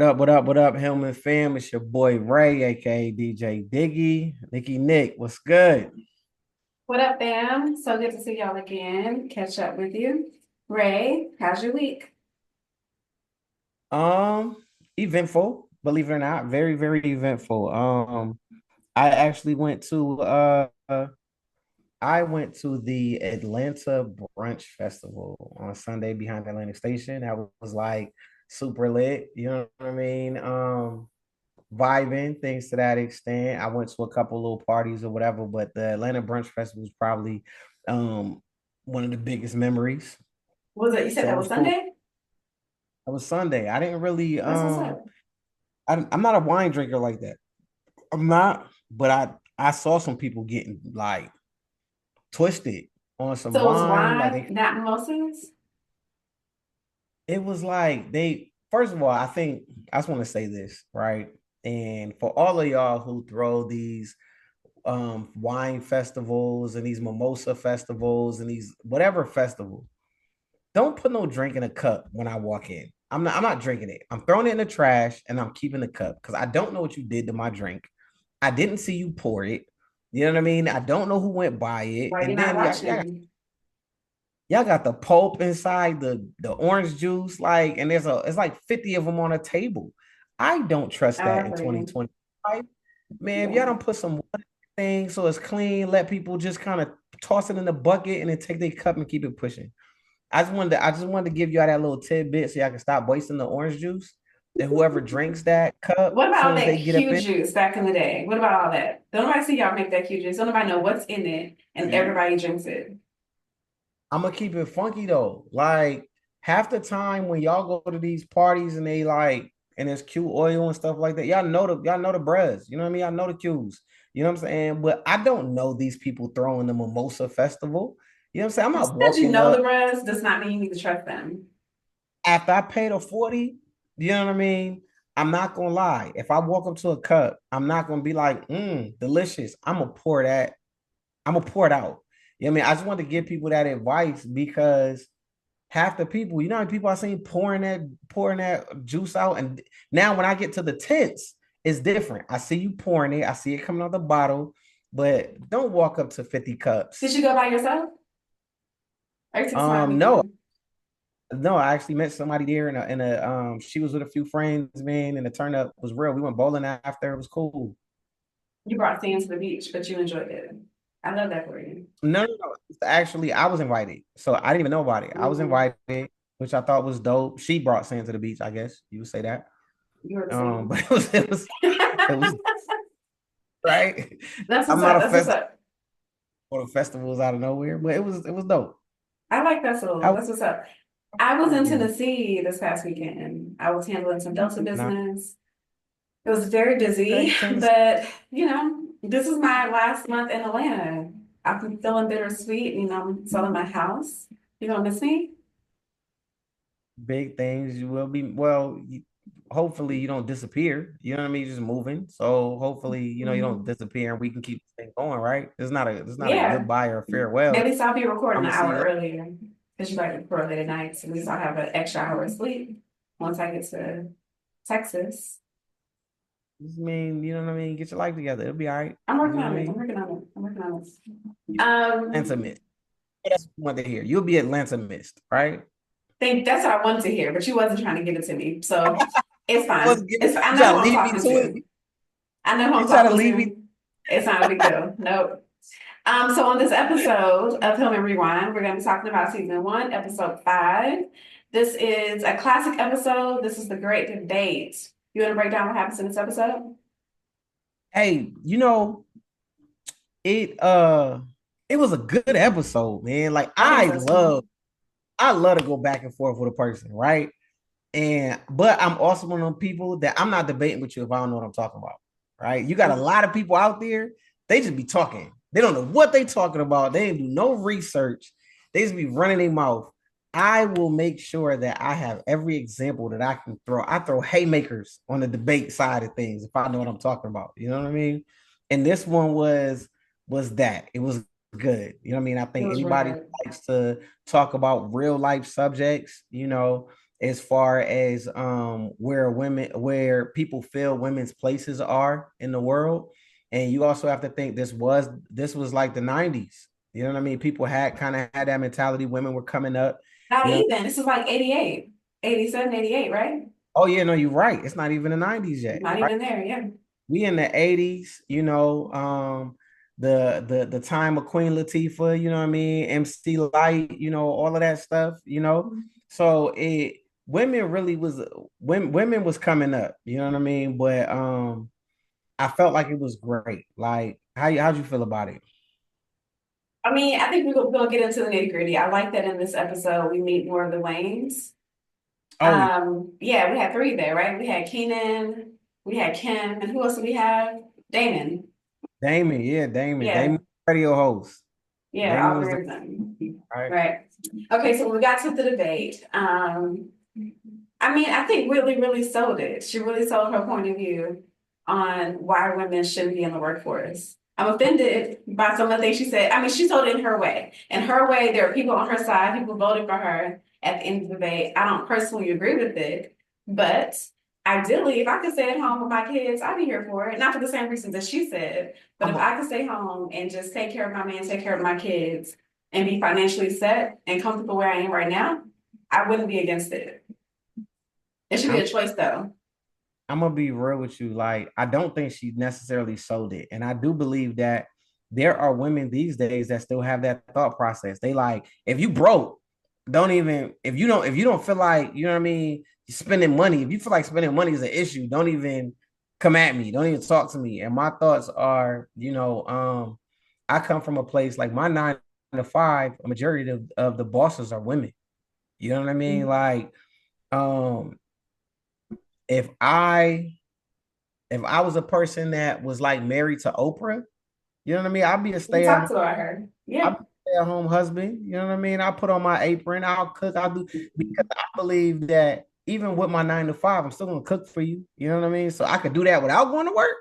What up, what up, what up, Hillman fam? It's your boy Ray, aka DJ Diggy. Nick, what's good? What up, fam? So good to see y'all again. Catch up with you. Ray, how's your week? Um, Eventful, believe it or not, very, very eventful. I actually went to I went to the Atlanta Brunch Festival on Sunday behind Atlantic Station. That was like super lit, you know what I mean? Vibing, things to that extent. I went to a couple little parties or whatever, but the Atlanta Brunch Festival was probably um one of the biggest memories. Was it? You said So it that was was cool. Sunday? It was Sunday. I didn't really That's what's up. I'm not a wine drinker like that. I'm not, but I saw some people getting like twisted on some So it was wine. Like wine, not mimosas? it was like they first of all, I think I just want to say this, right? And for all of y'all who throw these wine festivals and these mimosa festivals and these whatever festival, don't put no drink in a cup when I walk in. I'm not drinking it. I'm throwing it in the trash and I'm keeping the cup because I don't know what you did to my drink. I didn't see you pour it. You know what I mean? I don't know who went by it. Why you're And not then watching? y'all got the pulp inside the orange juice, like, and it's like 50 of them on a table. I don't trust that in Already. 2025. Man, if y'all Yeah. don't put some water in things so it's clean, let people just kind of toss it in the bucket and then take their cup and keep it pushing. I just wanted to give y'all that little tidbit so y'all can stop wasting the orange juice. And whoever drinks that cup, What as about all soon as that they get up Q in, juice back in the day? What about all that? Don't nobody see y'all make that Q juice. Don't nobody know what's in it, and everybody drinks it. I'm gonna keep it funky though. Like half the time when y'all go to these parties and they like and there's Q oil and stuff like that, y'all know the bros. You know what I mean? I know the Qs. You know what I'm saying? But I don't know these people throwing the mimosa festival. You know what I'm saying? I'm Just not because you walking know the up rest does not mean you need to trust them. after I paid a 40, you know what I mean? I'm not gonna lie. If I walk up to a cup, I'm not gonna be like, delicious. I'm gonna pour it out. You know what I mean? I just want to give people that advice because half the people, you know how many people I seen pouring that juice out. And now when I get to the tents, it's different. I see you pouring it, I see it coming out the bottle, but don't walk up to 50 Did cups. you go by yourself? Or you took somebody with No, you? no, I actually met somebody there and she was with a few friends, man, and the turn up was real. We went bowling after, it was cool. You brought sand to the beach, but you enjoyed it. I love that for you. No. Actually, I was invited. So I didn't even know about it. I was Mm, invited, which I thought was dope. She brought sand to the beach, I guess you would say that. you were the same. But it was right. That's what's I'm not up. a That's what's festival up. or festivals out of nowhere, but it was dope. I like festivals. How That's what's up. I was in weekend? Tennessee this past weekend. I was handling some Delta Nah, business. It was very okay, busy, Tennessee. but this is my last month in Atlanta. I'm feeling bittersweet. I'm selling my house. You gonna miss me? Big things. You will be hopefully you don't disappear. You know what I mean? You're just moving. So hopefully, you don't Mhm. disappear and we can keep this thing going, right? It's not a Yeah. goodbye or a farewell. At least I'll be I'm recording an gonna see hour you later. earlier because you like to record late at night. So at least I'll have an extra hour of sleep once I get to Texas. Just mean, you know what I mean? Get your life together. It'll be all right. I'm You working know what I on it. I'm mean? working on it. I'm working on it. Atlanta Mist. That's what I want to hear. You'll be Atlanta Mist, right? Think that's what I wanted to hear, but you wasn't trying to give it to me. So it's What's fine. give it? It's I You know try who to I'm lead me talking to it? to. I know who I'm You try to talking lead me? to. It's not a big deal. Nope. So on this episode of Hillman Rewind, we're gonna be talking about season one, episode 5. This is a classic episode. This is the great debate. You want to break down what happens in this episode? Hey, it it was a good episode, man. Like I think I so too. love I love to go back and forth with a person, right? And but I'm also one of them people that I'm not debating with you if I don't know what I'm talking about. Right? You got a lot of people out there, they just be talking. They don't know what they talking about. They didn't do no research. They just be running their mouth. I will make sure that I have every example that I can throw. I throw haymakers on the debate side of things if I know what I'm talking about. You know what I mean? And this one was that. It was good. You know what I mean? I It think was really anybody who good. likes to talk about real life subjects, as far as where people feel women's places are in the world. And you also have to think this was like the 90s. You know what I mean? People had kind of had that mentality. Women were coming up. Not You know, even. This is like 88, 87, 88, right? oh yeah, no, you're right. It's not even the 90s yet. Not Right? even there, yeah. We in the 80s, the time of Queen Latifah, you know what I mean, MC Light, all of that stuff. So it women really was women was coming up, you know what I mean? But I felt like it was great. Like how'd you feel about it? I mean, I think we're gonna get into the nitty gritty. I like that in this episode we meet more of the Waynes. Oh yeah, Yeah, we had three there, right? We had Keenan, we had Kim, and who else do we have? Damon. Damon, yeah, Damon. Yeah, Damon radio host. yeah, Damon all was the three of them. right. Right. Okay, so when we got to the debate, I mean, I think Whitley really sold it. She really sold her point of view on why women shouldn't be in the workforce. I'm offended by some of the things she said. I mean, she told it in her way. In her way, there are people on her side, people voted for her at the end of the debate. I don't personally agree with it, but ideally, if I could stay at home with my kids, I'd be here for it. Not for the same reasons that she said, but I'm if a, I could stay home and just take care of my man, take care of my kids, and be financially set and comfortable where I am right now, I wouldn't be against it. It should be I'm a choice though. I'm gonna be real with you. Like, I don't think she necessarily sold it, and I do believe that there are women these days that still have that thought process. They like, if you broke, don't even if you don't feel like you know what I mean, you're spending money. If you feel like spending money is an issue, don't even come at me. Don't even talk to me. And my thoughts are, I come from a place like my 9 to 5. A majority of the bosses are women. You know what I mean? Like, um, if I if I was a person that was like married to Oprah, you know what I mean? We talked to her. I'd Yeah. be a stay-at-home husband. You know what I mean? I'll put on my apron, I'll cook, I'll do because I believe that even with my 9 to 5, I'm still gonna cook for you. You know what I mean? So I could do that without going to work.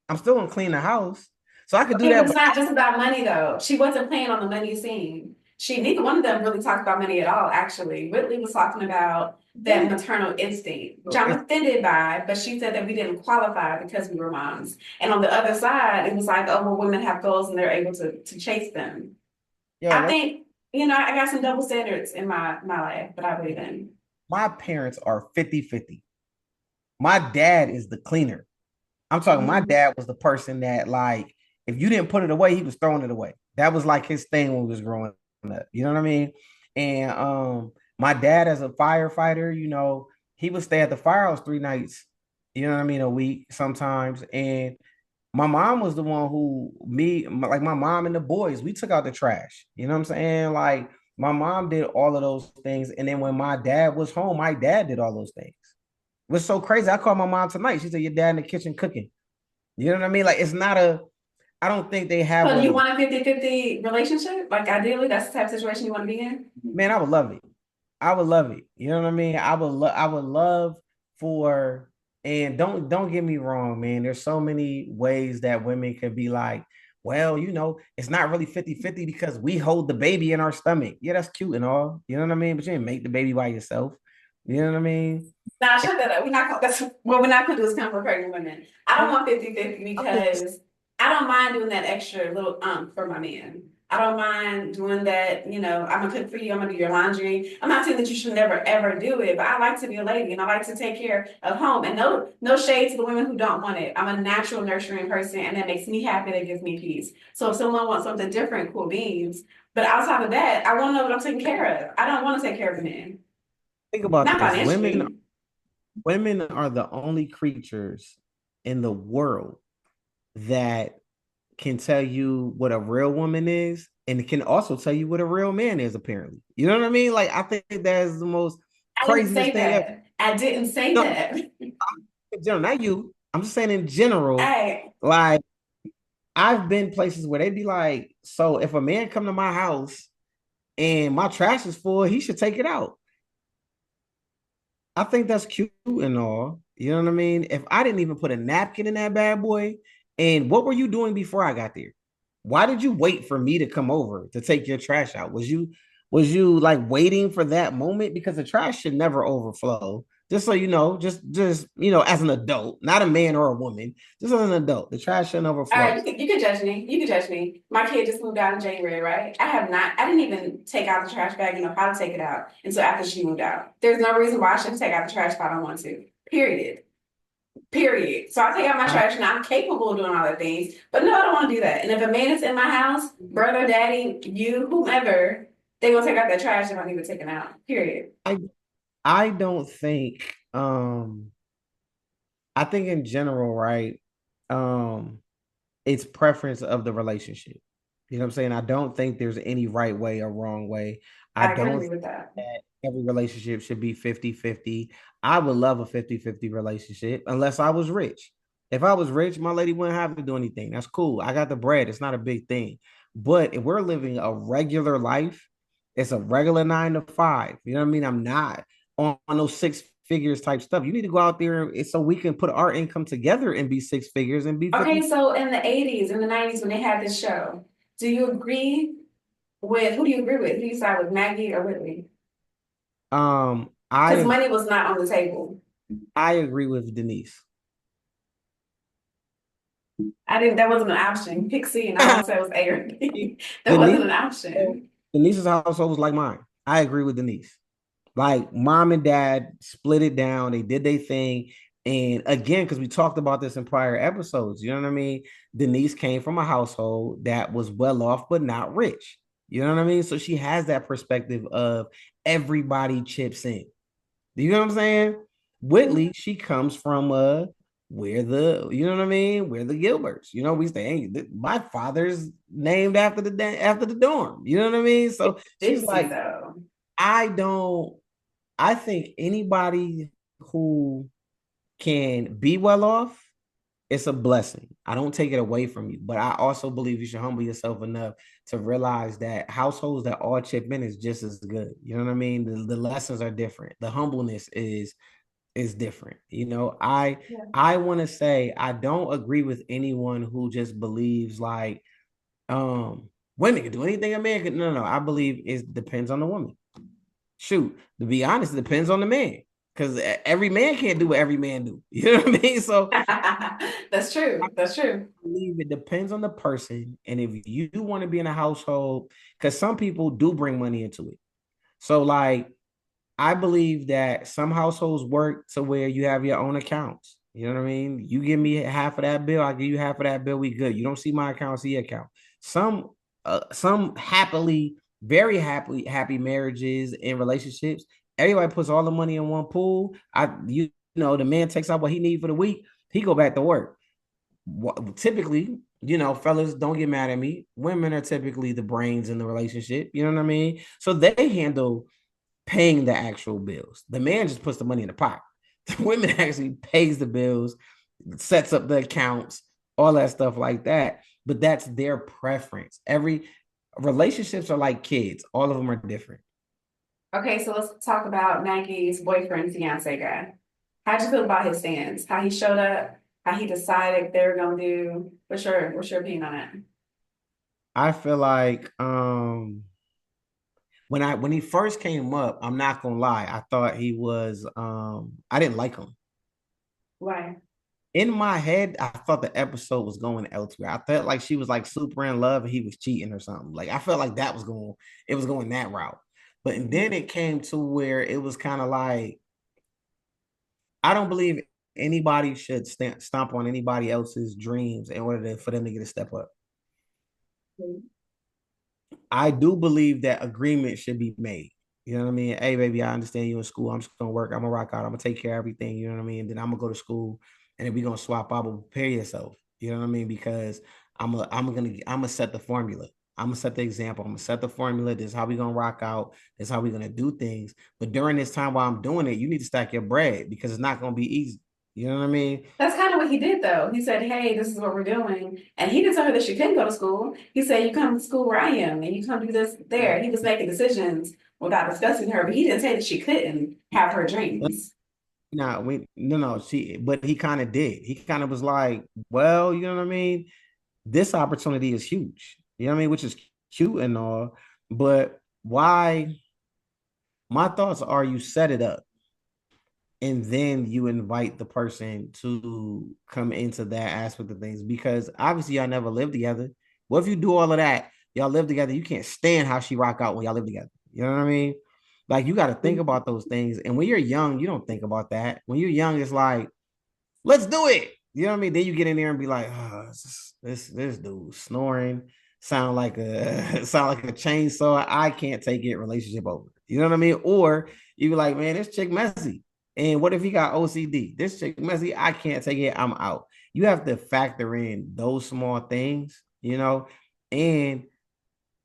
I'm still gonna clean the house. So I could do Okay, but that it's with not just about money though. She wasn't playing on the money scene. Neither one of them really talked about money at all, actually. Whitley was talking about that maternal instinct, which I'm it's, offended by, but she said that we didn't qualify because we were moms. And on the other side, it was like, oh, well, women have goals and they're able to chase them. yo, I think, I got some double standards in my life, but I believe in. my parents are 50-50. My dad is the cleaner. I'm talking, my Mhm. dad was the person that, like, if you didn't put it away, he was throwing it away. That was like his thing when we was growing up. You know what I mean? And my dad, as a firefighter, he would stay at the firehouse 3 nights, you know what I mean, a week sometimes. And my mom was the one like my mom and the boys, we took out the trash. You know what I'm saying? Like, my mom did all of those things. And then when my dad was home, my dad did all those things. It was so crazy. I called my mom tonight. She said, your dad in the kitchen cooking. You know what I mean? Like, I don't think they have So you a, want a 50-50 relationship? Like ideally, that's the type of situation you want to be in? man, I would love it. I would love it. You know what I mean? I would love for, and don't get me wrong, man. There's so many ways that women could be like, well, it's not really 50-50 because we hold the baby in our stomach. Yeah, that's cute and all. You know what I mean? But you didn't make the baby by yourself. You know what I mean? Nah, shut that up. That's what we're not gonna do is come for pregnant women. I don't want 50-50 I'm just because I don't mind doing that extra little for my man. I don't mind doing that, I'm gonna cook for you, I'm gonna do your laundry. I'm not saying that you should never ever do it, but I like to be a lady and I like to take care of home. And no shade to the women who don't want it. I'm a natural nurturing person and that makes me happy, that gives me peace. So if someone wants something different, cool beans. But outside of that, I want to know what I'm taking care of. I don't want to take care of a man. think about Not this. financially. Women are the only creatures in the world that can tell you what a real woman is and can also tell you what a real man is, apparently. You know what I mean? Like, I think that is the most I didn't craziest say thing ever. that. I didn't say No, that. in general, not you. I'm just saying in general, Hey, like, I've been places where they'd be like, so if a man come to my house and my trash is full, he should take it out. I think that's cute and all. You know what I mean? If I didn't even put a napkin in that bad boy, and what were you doing before I got there? Why did you wait for me to come over to take your trash out? Was you like waiting for that moment? Because the trash should never overflow. Just so you know, just as an adult, not a man or a woman, just as an adult, the trash shouldn't All right, overflow. you can judge me. You can judge me. My kid just moved out in January, right? I didn't even take out the trash bag and know how to take it out until after she moved out. There's no reason why I shouldn't take out the trash if I don't want to. Period. Period. So I take out my I, trash and I'm capable of doing all the things, but no, I don't want to do that. And if a man is in my house, brother, daddy, you, whomever, they gonna take out that trash if I need to take it out. Period. I I don't think I think in general, right? Um it's preference of the relationship. You know what I'm saying? I don't think there's any right way or wrong way. I I don't agree think with that. that every relationship should be 50-50. I would love a 50-50 relationship unless I was rich. If I was rich, my lady wouldn't have to do anything. That's cool. I got the bread. It's not a big thing. But if we're living a regular life, it's a regular 9 to 5. You know what I mean? I'm not on those six figures type stuff. You need to go out there so we can put our income together and be six figures and be Okay, 50. so in the 80s, in the 90s, when they had this show, do you agree with who do you agree with? Who do you side with, Maggie or Whitley? Because I money was not on the table. I agree with Denise. I didn't. That wasn't an option. Pick C, and I want to say it was A or B. That wasn't Denise an option. Denise's household was like mine. I agree with Denise. Like mom and dad split it down. They did their thing. And again, because we talked about this in prior episodes, you know what I mean? Denise came from a household that was well off, but not rich. You know what I mean? So she has that perspective of everybody chips in. Do you know what I'm saying? Whitley, she comes from where the you know what I mean? Where the Gilberts. You know, we say hey, my father's named after the dorm. You know what I mean? So she's Dipsy like, though. I don't. I think anybody who can be well off, it's a blessing. I don't take it away from you, but I also believe you should humble yourself enough to realize that households that all chip in is just as good. You know what I mean? The lessons are different. The humbleness is different. Yeah. I want to say I don't agree with anyone who just believes like women can do anything a man can. No. I believe it depends on the woman. Shoot, to be honest, it depends on the man. Because every man can't do what every man do. You know what I mean? So That's I true. That's true. believe it depends on the person. And if you want to be in a household, because some people do bring money into it. So like I believe that some households work to where you have your own accounts. You know what I mean? You give me half of that bill, I give you half of that bill. We good. You don't see my account, see your account. Some happily, very happy marriages and relationships. Everybody puts all the money in one pool. The man takes out what he needs for the week. He go back to work. Typically, fellas, don't get mad at me. Women are typically the brains in the relationship. You know what I mean? So they handle paying the actual bills. The man just puts the money in the pot. The women actually pays the bills, sets up the accounts, all that stuff like that. But that's their preference. Every relationships are like kids. All of them are different. Okay, so let's talk about Maggie's boyfriend, fiance guy. How'd you feel about his stance? How he showed up? How he decided they were gonna do? What's your opinion on it? I feel like when he first came up, I'm not gonna lie, I thought he was I didn't like him. Why? In my head, I thought the episode was going elsewhere. I felt like she was like super in love and he was cheating or something. Like I felt like it was going that route. But and then it came to where it was kind of like I don't believe anybody should stomp on anybody else's dreams in order for them to get a step up. I do believe that agreement should be made. You know what I mean? Hey, baby, I understand you in school. I'm just gonna work. I'm gonna rock out. I'm gonna take care of everything. You know what I mean? And then I'm gonna go to school, and then we're gonna swap out. But prepare yourself. You know what I mean? Because I'm gonna set the formula. I'm gonna set the example. I'm gonna set the formula. This is how we gonna rock out. This is how we're gonna do things. But during this time while I'm doing it, you need to stack your bread because it's not gonna be easy. You know what I mean? That's kind of what he did, though. He said, "Hey, this is what we're doing," and he didn't tell her that she couldn't go to school. He said, "You come to school where I am, and you come do this there." He was making decisions without discussing her, but he didn't say that she couldn't have her dreams. No, no, but he kind of did. He kind of was like, well, you know what I mean? This opportunity is huge. You know what I mean? Which is cute and all, but why my thoughts are you set it up and then you invite the person to come into that aspect of things because obviously y'all never lived together. What if you do all of that? Y'all live together. You can't stand how she rock out when y'all live together. You know what I mean? Like you got to think about those things. And when you're young, you don't think about that. When you're young, it's like, let's do it. You know what I mean? Then you get in there and be like, oh, this dude snoring sound like a chainsaw. I can't take it. Relationship over. You know what I mean? Or you be like, man, this chick messy. And what if he got OCD? This chick messy. I can't take it. I'm out. You have to factor in those small things, you know, and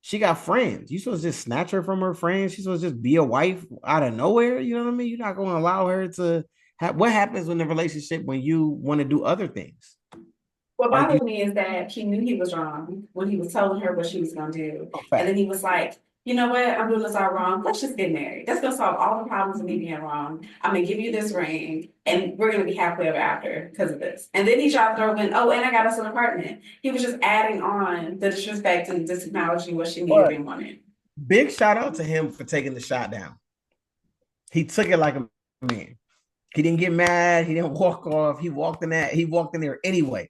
she got friends. You supposed to just snatch her from her friends. She's supposed to just be a wife out of nowhere. You know what I mean? You're not going to allow her to have what happens in the relationship when you want to do other things. What Like you bothered me is that he knew he was wrong when he was telling her what she was going to do. And then he was like, you know what? I'm doing this all wrong. Let's just get married. That's going to solve all the problems of me being wrong. I'm going to give you this ring and we're going to be happily ever after because of this. And then he tried to throw in, oh, and I got us an apartment. He was just adding on the disrespect and disacknowledging what she needed and wanted. big shout out to him for taking the shot down. He took it like a man. He didn't get mad. He didn't walk off. He walked in there anyway.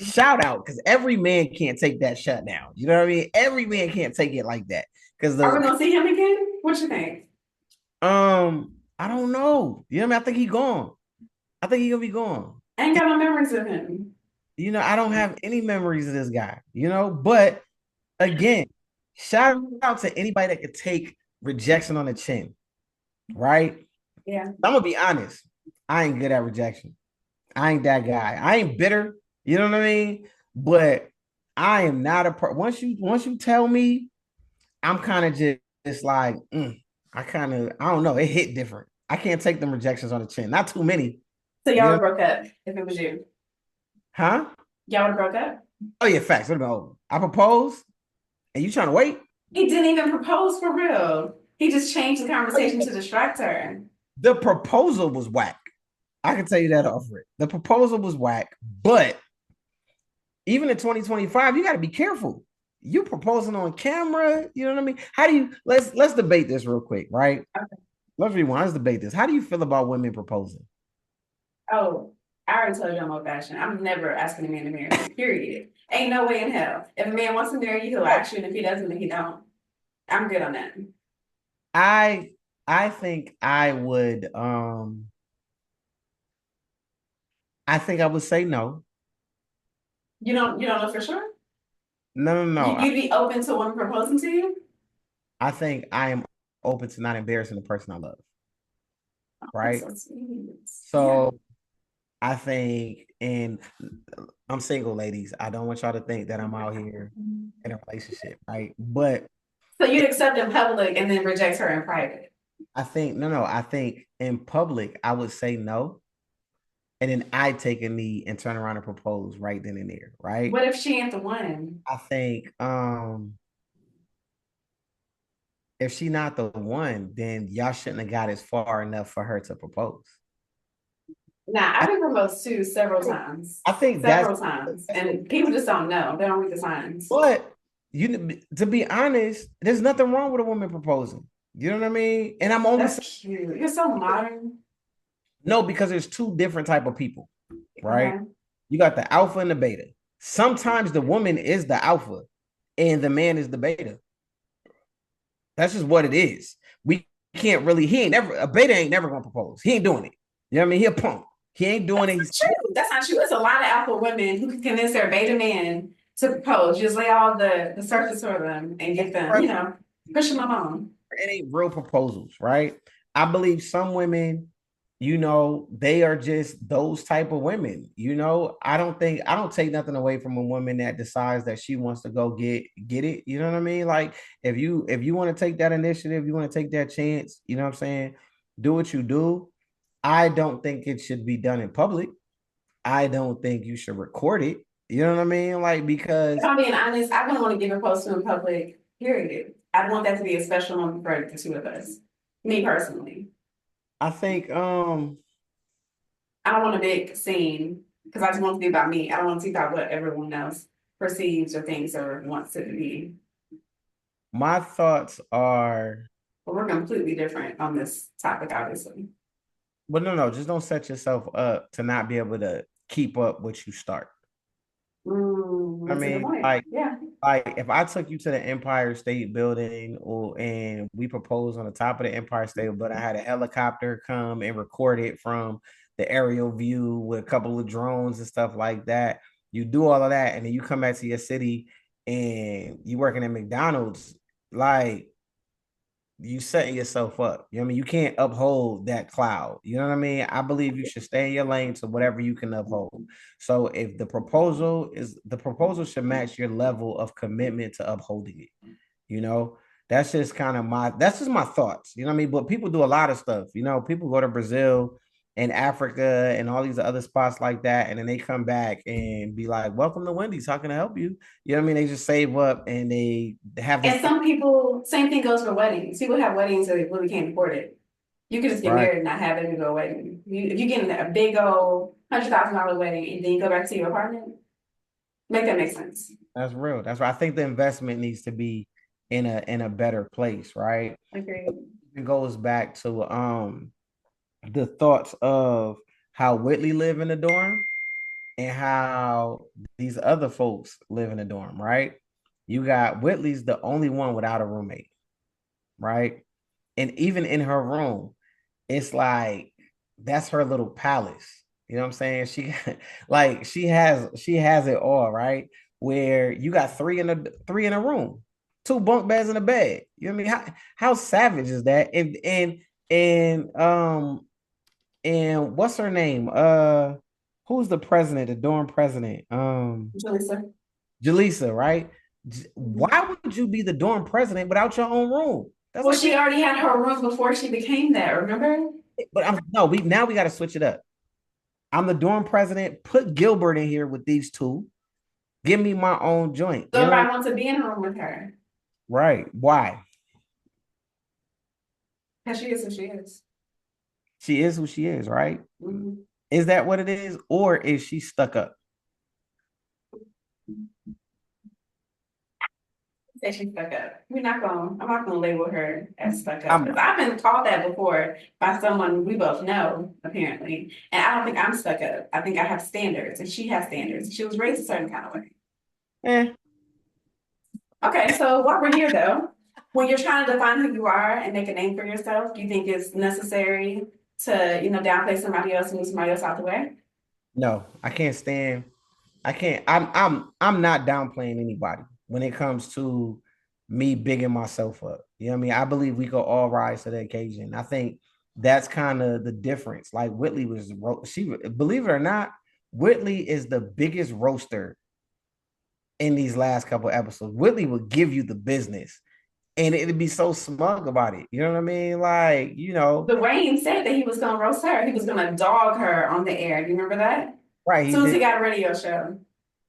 Shout out because every man can't take that shutdown. You know what I mean? Every man can't take it like that. Because Are we gonna see him again? What you think? I don't know. You know what I mean? I think he gone. I think he gonna be gone. I ain't got no memories of him. You know, I don't have any memories of this guy. You know, but again, shout out to anybody that could take rejection on the chin. Right? Yeah. I'm gonna be honest. I ain't good at rejection. I ain't that guy. I ain't bitter. You know what I mean? But I am not a once you tell me, I'm kind of just like I don't know. It hit different. I can't take them rejections on the chin. Not too many. So y'all would have broke up if it was you. Huh? Y'all would have broke up? Oh yeah, facts. Would have been over. I proposed, and you trying to wait? He didn't even propose for real. He just changed the conversation to distract her. The proposal was whack. I can tell you that off it. The proposal was whack, but even in 2025, you got to be careful. You proposing on camera, you know what I mean? How do you let's debate this real quick, right? Okay. Let's rewind. Let's debate this. How do you feel about women proposing? Oh, I already told you I'm old fashioned. I'm never asking a man to marry me, period. Ain't no way in hell. If a man wants to marry you, he'll ask you, and if he doesn't, then he don't. I'm good on that. I think I would I think I would say no. You don't know for sure? No. You'd be open to one proposing to you? I think I am open to not embarrassing the person I love. Right? So I think, and I'm single, ladies. I don't want y'all to think that I'm out here in a relationship, right? But so you'd accept in public and then reject her in private? I think no. I think in public I would say no, and then I take a knee and turn around and propose right then and there, right? What if she ain't the one? I think if she not the one, then y'all shouldn't have got as far enough for her to propose. Nah, I've been proposed to several times. I think several times, and people just don't know. They don't read the signs. But to be honest, there's nothing wrong with a woman proposing. You know what I mean? And I'm only That's cute. You're so modern. No, because there's two different type of people, right? Okay. You got the alpha and the beta. Sometimes the woman is the alpha and the man is the beta. That's just what it is. We can't really, a beta ain't never gonna propose. He ain't doing it. You know what I mean? He a punk. He ain't doing it. That's not true. That's not true. It's a lot of alpha women who can convince their beta man to propose. Just lay all the surface for them and get them, push them along. It ain't real proposals, right? I believe some women, they are just those type of women. I don't take nothing away from a woman that decides that she wants to go get it. You know what I mean? Like if you want to take that initiative, you want to take that chance, you know what I'm saying? Do what you do. I don't think it should be done in public. I don't think you should record it. You know what I mean? Like, because if I'm being honest, I don't want to give a post to in public, period. I want that to be a special moment for the two of us. Me personally. I think I don't want a big scene because I just want it to be about me. I don't want to see about what everyone else perceives or thinks or wants it to be. My thoughts are, But we're completely different on this topic, obviously. well, no, just don't set yourself up to not be able to keep up what you start. I That's a good mean, point. Yeah. like if I took you to the Empire State Building or and we proposed on the top of the Empire State Building, I had a helicopter come and record it from the aerial view with a couple of drones and stuff like that. You do all of that, and then you come back to your city and you working at McDonald's, like you setting yourself up. You know what I mean? You can't uphold that cloud. You know what I mean? I believe you should stay in your lane to whatever you can uphold. So if the proposal should match your level of commitment to upholding it. You know, that's just my thoughts. You know what I mean? But people do a lot of stuff. You know, people go to Brazil and Africa and all these other spots like that, and then they come back and be like, "Welcome to Wendy's. How can I help you?" You know what I mean? They just save up and they have this And some people, same thing goes for weddings. People have weddings so they really can't afford it. You could just get right. married and not have them to go wedding. If you get a big old $100,000 wedding and then you go back to your apartment, make that make sense. That's real. That's right. I think the investment needs to be in a better place, right? Agreed. It goes back to the thoughts of how Whitley live in the dorm and how these other folks live in the dorm, right? You got Whitley's the only one without a roommate, right? And even in her room, it's like that's her little palace. You know what I'm saying? She like she has it all, right? Where you got three in a room, two bunk beds in a bed. You know what I mean? How savage is that? And what's her name? Who's the president, the dorm president? Julissa. Jaleesa, right? Why would you be the dorm president without your own room? That's Well, like she being, already had her room before she became that, remember? but I'm no, we now we got to switch it up. I'm the dorm president. Put Gilbert in here with these two. Give me my own joint. So You know what I mean? everybody wants to be in a room with her. Right. Why? Because she is who she is. She is who she is, right? Mm-hmm. Is that what it is? Or is she stuck up? Say she's stuck up. I'm not gonna label her as stuck up. I'm Because not. I've been called that before by someone we both know, apparently. And I don't think I'm stuck up. I think I have standards and she has standards. She was raised a certain kind of way. Eh, Okay, so while we're here though, when you're trying to define who you are and make a name for yourself, do you think it's necessary to, downplay somebody else and move somebody else out the way? no, I can't stand. I can't. I'm not downplaying anybody when it comes to me bigging myself up. You know what I mean? I believe we could all rise to the occasion. I think that's kind of the difference. Like Whitley she believe it or not, Whitley is the biggest roaster in these last couple episodes. Whitley will give you the business, and it'd be so smug about it. You know what I mean? Like The Wayne said that he was gonna roast her. He was gonna dog her on the air. Do you remember that? right? As He soon as he did got a radio show.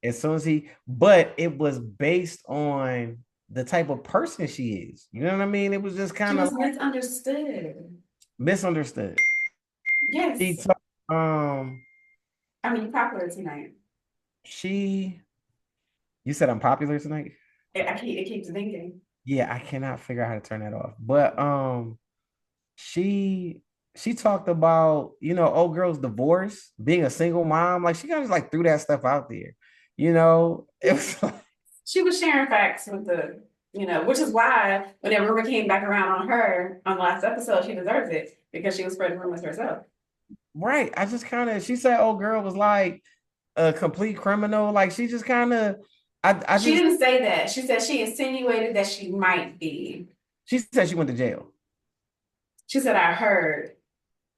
as soon as but it was based on the type of person she is. You know what I mean? It was just She kind of was misunderstood. misunderstood. She Yes. told, um I mean, popular tonight. she you said I'm popular tonight? It keeps thinking. Yeah, I cannot figure out how to turn that off. But she she talked about, old girl's divorce, being a single mom. Like she kind of like threw that stuff out there. It was like, She was sharing facts with which is why when that rumor came back around on her on the last episode, she deserves it because she was spreading rumors herself. right. I just kind of she said old girl was like a complete criminal. Like she just kind of I She just didn't say that. She said she insinuated that she might be. she said she went to jail. She said, I heard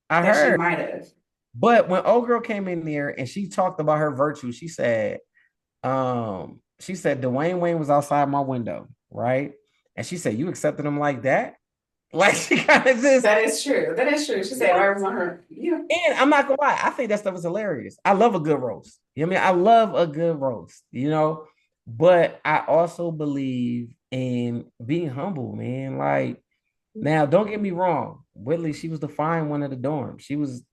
I that she heard. might have. But when old girl came in there and she talked about her virtue, she said Dwayne Wayne was outside my window, right? And she said, you accepted him like that? Like she kind of just, That is true. That is true. She said, I was on her. Yeah. and I'm not gonna lie, I think that stuff is hilarious. I love a good roast. You know what I mean? I love a good roast. But I also believe in being humble, man. Like now, don't get me wrong. Whitley, she was the fine one of the dorm. She was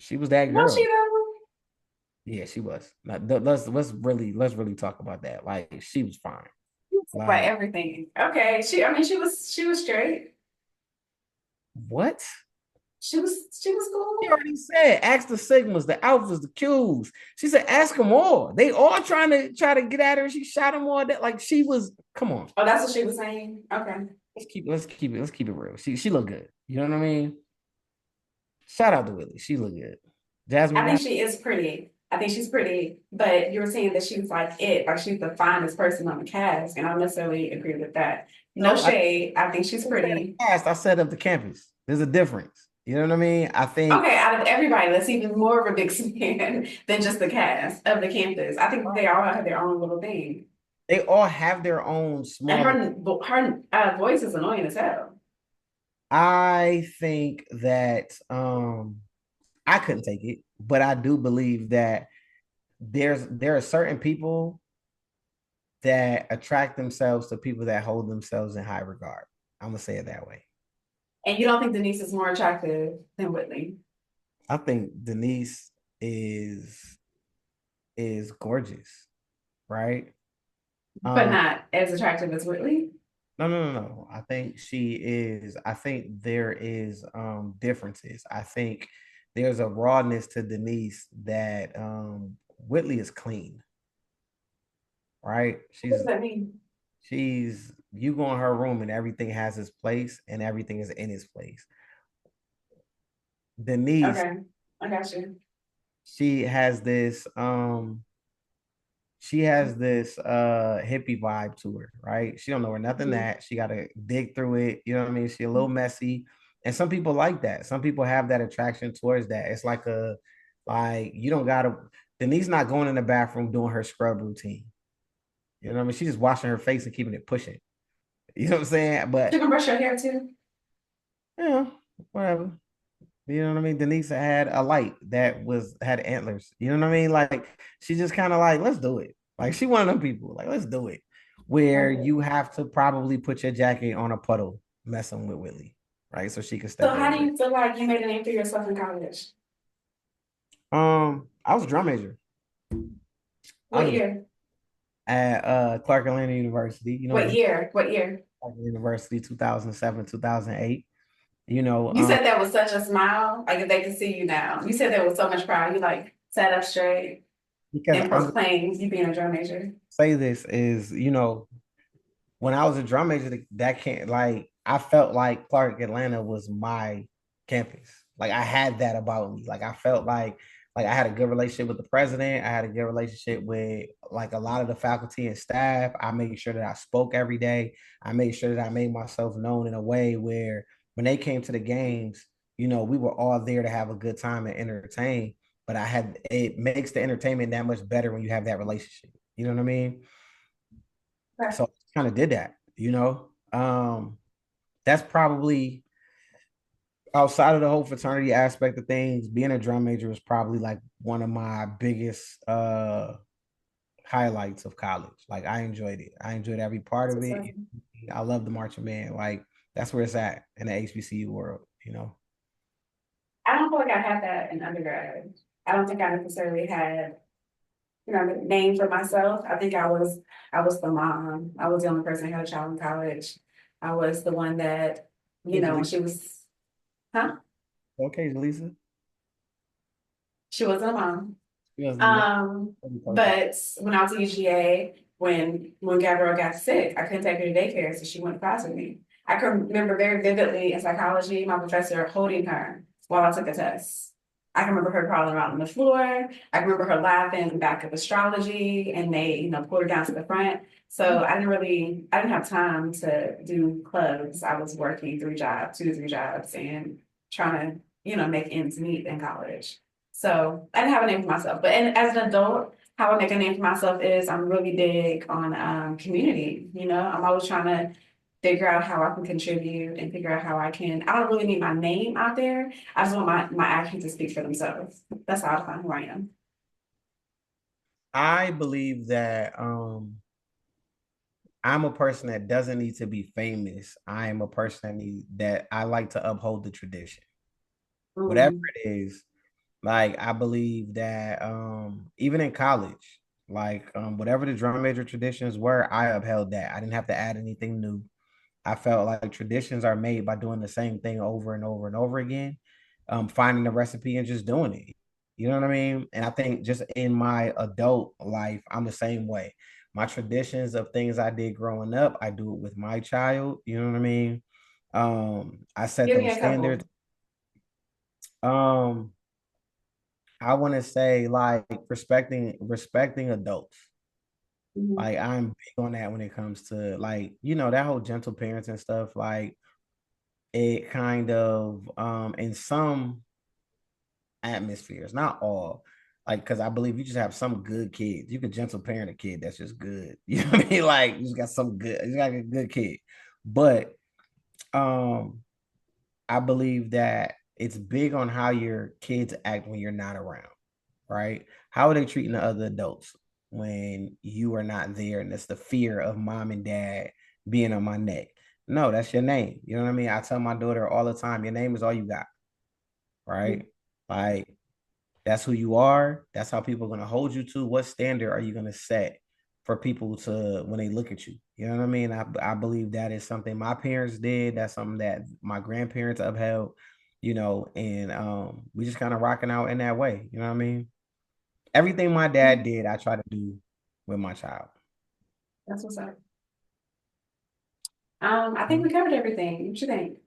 that Was she girl. though? Yeah, she was. Now, let's really talk about that. Like she was fine. By Like, everything. Okay. She was straight. what? She was She cool. already said, ask the Sigmas, the Alphas, the Qs. She said, ask them all. They all try to get at her. She shot them all. That like she was. Come on, Oh, that's what she was saying. Okay. let's keep it real. She looked good. You know what I mean? Shout out to Whitley. She looked good. I Jasmine think got she is pretty. I think she's pretty, but you were saying that she was like she's the finest person on the cast, and I don't necessarily agree with that. No no. I shade. I think she's didn't say the pretty. cast. I said of the campus. There's a difference. You know what I mean? I think Okay, out of everybody, that's even more of a big fan than just the cast of the campus. I think they all have their own little thing. they all have their own And small. her voice is annoying as hell. I think that I couldn't take it, but I do believe that there are certain people that attract themselves to people that hold themselves in high regard. I'm gonna say it that way. And you don't think Denise is more attractive than Whitley? I think Denise is is gorgeous, right? But Um, not as attractive as Whitley. no. I think she is. I think there is differences. I think there's a rawness to Denise that Whitley is clean, right? What does that mean? She's you go in her room and everything has its place and everything is in its place. Denise, Okay, I got you. she has this hippie vibe to her, right? She don't know where nothing Mhm. that she gotta dig through it. You know what I mean? She a little messy. And some people like that. Some people have that attraction towards that. It's like you don't gotta Denise not going in the bathroom doing her scrub routine. You know what I mean? She's just washing her face and keeping it pushing. You know what I'm saying? She But can brush her hair too. yeah, whatever. You know what I mean? Denise had a light that had antlers. You know what I mean? Like she just kind of like, let's do it. Like she one of them people. Like, let's do it. Where Okay. you have to probably put your jacket on a puddle messing with Whitley, right? So she can So step how do over it. you feel like you made a name for yourself in college? I was a drum major. I What was year? at Clark Atlanta University, you know, What year? What year? Clark University 2007, 2008. You know, You said that with such a smile, like if they can see you now. You said that with so much pride. You like sat up straight because and I'm proclaimed you being a drum major. say this is, when I was a drum major, that can't like I felt like Clark Atlanta was my campus. Like I had that about me. Like I felt like I had a good relationship with the president. I had a good relationship with like a lot of the faculty and staff. I made sure that I spoke every day. I made sure that I made myself known in a way where when they came to the games, we were all there to have a good time and entertain. But it makes the entertainment that much better when you have that relationship. You know what I mean? Okay. So I kind of did that. That's probably outside of the whole fraternity aspect of things, being a drum major was probably like one of my biggest highlights of college. Like I enjoyed it. I enjoyed every part of it. So I love the marching band. Like that's where it's at in the HBCU world. I don't feel like I had that in undergrad. I don't think I necessarily had, a name for myself. I think I was the mom. I was the only person who had a child in college. I was the one that, Hey, when Jaleesa. she was, huh? Okay, Jaleesa. She wasn't a mom. You guys know okay. But when I was at UGA, when Gabrielle got sick, I couldn't take her to daycare, so she went to class with me. I can remember very vividly in psychology, my professor holding her while I took a test. I can remember her crawling around on the floor. I can remember her laughing back of astrology, and they, pulled her down to the front. So I didn't have time to do clubs. I was working 3 jobs, 2 to 3 jobs, and trying to, make ends meet in college. So I didn't have a name for myself. But as an adult, how I make a name for myself is I'm really big on community. I'm always trying to figure out how I can contribute and figure out how I don't really need my name out there. I just want my actions to speak for themselves. That's how I define who I am. I believe that I'm a person that doesn't need to be famous. I am a person that I like to uphold the tradition. Whatever Mm, it is, like I believe that even in college, Like whatever the drum major traditions were, I upheld that. I didn't have to add anything new. I felt like traditions are made by doing the same thing over and over and over again, finding the recipe and just doing it. You know what I mean? And I think just in my adult life, I'm the same way. My traditions of things I did growing up, I do it with my child. You know what I mean? I set Give me those a couple. standards. Um, I want to say like respecting adults. Mhm. Like I'm big on that when it comes to like, that whole gentle parents and stuff. Like it kind of in some atmospheres, not all, like because I believe you just have some good kids. You could gentle parent a kid that's just good. You know what I mean? Like you just got some good, you got a good kid. But um I believe that it's big on how your kids act when you're not around, right? How are they treating the other adults when you are not there? And it's the fear of mom and dad being on my neck. No, that's your name. You know what I mean? I tell my daughter all the time, your name is all you got, right? Like that's who you are. That's how people are going to hold you to. What standard are you going to set for people to when they look at you? You know what I mean? I believe that is something my parents did. That's something that my grandparents upheld, and we just kind of rocking out in that way. You know what I mean? Everything my dad did, I try to do with my child. That's what's up. I think we Mhm. covered everything. What you think?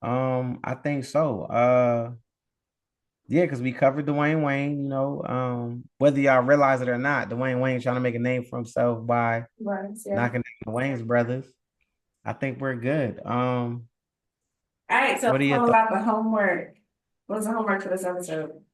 I think so. Yeah, because we covered Dwayne Wayne, whether y'all realize it or not, Dwayne Wayne trying to make a name for himself by Right. Yeah. knocking down the Wayne's brothers. I think we're good. All right. So What are your tell them thoughts? about the homework. What's the homework for this episode?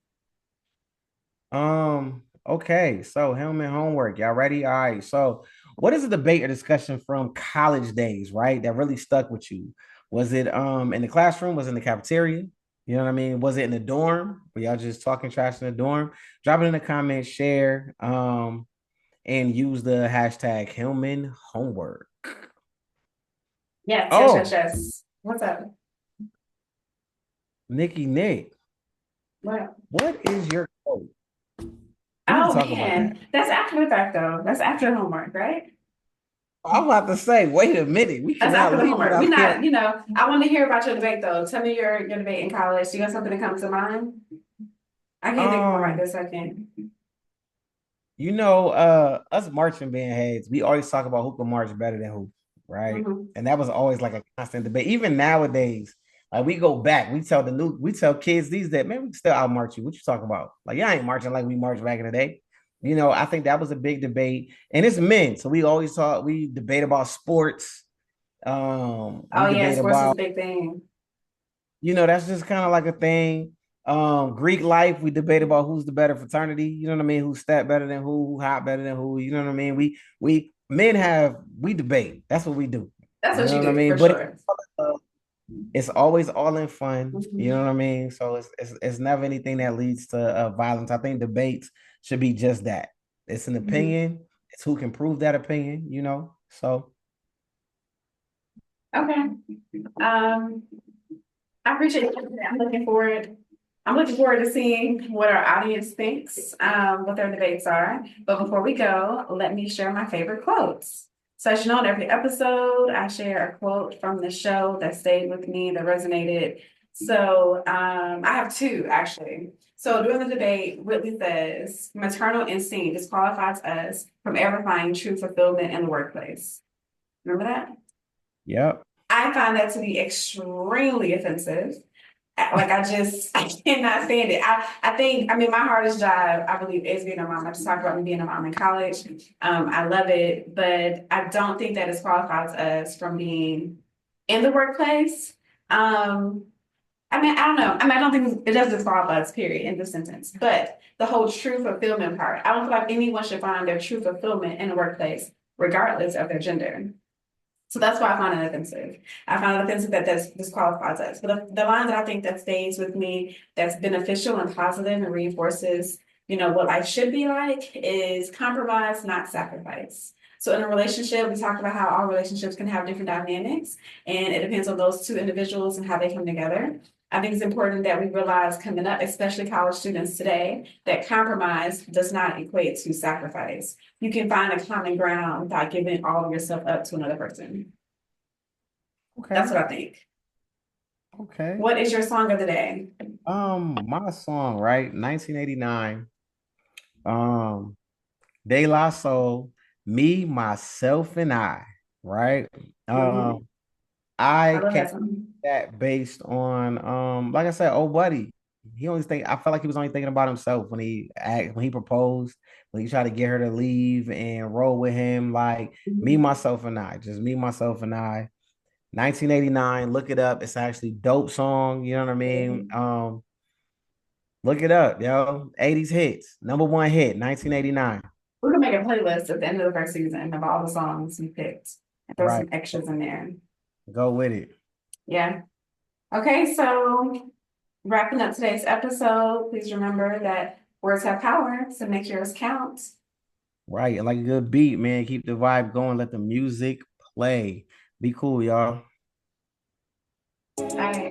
Okay, so Hillman Homework, y'all ready? All right. So, what is a debate or discussion from college days, right? That really stuck with you? Was it in the classroom? Was it in the cafeteria? You know what I mean? Was it in the dorm? Were y'all just talking trash in the dorm? Drop it in the comments, share, and use the hashtag Hillman Homework. Yes. Yes. Yes. Oh, Yes. What's up? Nick, What? what is your code? We need to Oh talk about that. man, that's after the fact though. That's after the homework, right? I'm about to say, wait a minute. We That's after cannot the leave homework. We're without hearing. not, I want to hear about your debate though. Tell me your debate in college. You got something that comes to mind? I can't think of one right Um, this second. us marching band heads, we always talk about who can march better than who, right? Mhm. And that was always like a constant debate. Even nowadays, like we go back, we tell kids these days, man, we can still outmarch you. What you talking about? Like, y'all ain't marching like we marched back in the day. I think that was a big debate. And it's men. So we debate about sports. We Oh yeah, debate sports is a about, big thing. that's just kind of like a thing. Greek life, we debate about who's the better fraternity. You know what I mean? Who's stat better than who hot better than who. You know what I mean? We men we debate. That's what we do. That's You what know you what I do mean? for But sure. it's always all in fun. You know Mhm. what I mean? So it's never anything that leads to violence. I think debates should be just that. It's an Mhm. opinion. It's who can prove that opinion. So Okay. Um, I appreciate it. I'm looking forward. I'm looking forward to seeing what our audience thinks, what their debates are. But before we go, let me share my favorite quotes. So, as you know, in every episode, I share a quote from the show that stayed with me, that resonated. So, I have two actually. So, during the debate, Whitley says, maternal instinct disqualifies us from ever finding true fulfillment in the workplace. Remember that? yep. I find that to be extremely offensive. Like I cannot stand it. I think, I mean, my hardest job, I believe, is being a mom. I just talked about me being a mom in college. I love it, but I don't think that disqualifies us from being in the workplace. I mean, I don't know. I mean, I don't think it does disqualify us, period, in this sentence. But the whole true fulfillment part, I don't feel like anyone should find their true fulfillment in the workplace, regardless of their gender. So that's why I find it offensive. I find it offensive that this disqualifies us. But the line that I think that stays with me, that's beneficial and positive and reinforces, what life should be like, is compromise, not sacrifice. So in a relationship, we talked about how all relationships can have different dynamics, and it depends on those two individuals and how they come together. I think it's important that we realize coming up, especially college students today, that compromise does not equate to sacrifice. You can find a common ground without giving all of yourself up to another person. That's Okay. what I think. Okay. What is your song of the day? My song, right? 1989. Um, De La Soul, Me, Myself, and I, right? Mhm. I I love came that song. that based on like I said, old buddy. I felt like he was only thinking about himself when he proposed, when he tried to get her to leave and roll with him, like me, Mhm. myself, and I. Just me, myself, and I. 1989, look it up. It's actually dope song, you know what I mean? Look it up, yo. 80s hits, number one hit, 1989. We can make a playlist at the end of the first season of all the songs we picked and throw Right. some extras in there. Go with it. Yeah. Okay, so wrapping up today's episode, please remember that words have power, so make yours count. Right. And like a good beat, man. Keep the vibe going. Let the music play. Be cool, y'all. All right.